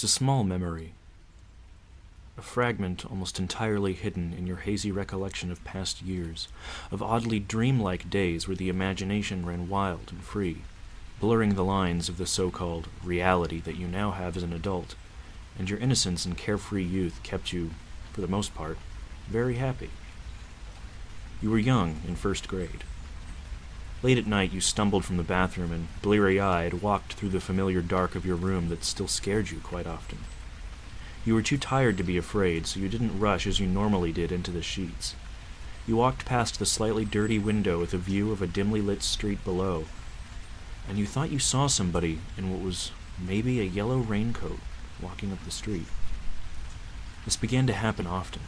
It's a small memory, a fragment almost entirely hidden in your hazy recollection of past years, of oddly dreamlike days where the imagination ran wild and free, blurring the lines of the so-called reality that you now have as an adult, and your innocence and carefree youth kept you, for the most part, very happy. You were young in first grade. Late at night you stumbled from the bathroom and, bleary-eyed, walked through the familiar dark of your room that still scared you quite often. You were too tired to be afraid, so you didn't rush as you normally did into the sheets. You walked past the slightly dirty window with a view of a dimly lit street below, and you thought you saw somebody in what was maybe a yellow raincoat walking up the street. This began to happen often.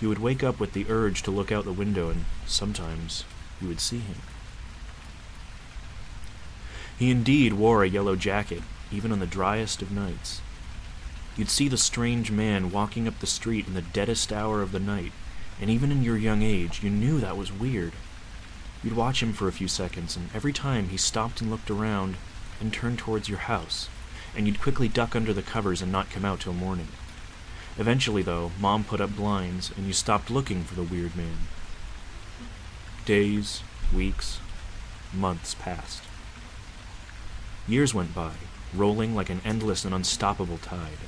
You would wake up with the urge to look out the window, and sometimes you would see him. He indeed wore a yellow jacket, even on the driest of nights. You'd see the strange man walking up the street in the deadest hour of the night, and even in your young age, you knew that was weird. You'd watch him for a few seconds, and every time he stopped and looked around and turned towards your house, and you'd quickly duck under the covers and not come out till morning. Eventually, though, Mom put up blinds, and you stopped looking for the weird man. Days, weeks, months passed. Years went by, rolling like an endless and unstoppable tide.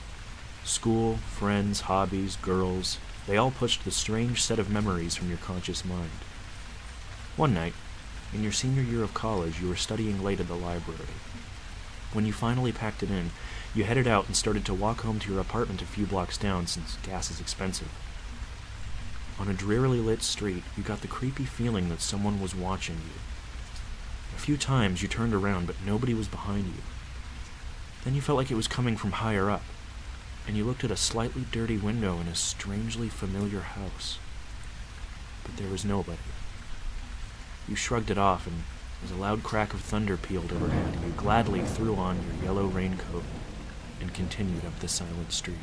School, friends, hobbies, girls, they all pushed the strange set of memories from your conscious mind. One night, in your senior year of college, you were studying late at the library. When you finally packed it in, you headed out and started to walk home to your apartment a few blocks down since gas is expensive. On a drearily lit street, you got the creepy feeling that someone was watching you. A few times you turned around, but nobody was behind you. Then you felt like it was coming from higher up, and you looked at a slightly dirty window in a strangely familiar house. But there was nobody. You shrugged it off, and as a loud crack of thunder pealed overhead, you gladly threw on your yellow raincoat and continued up the silent street.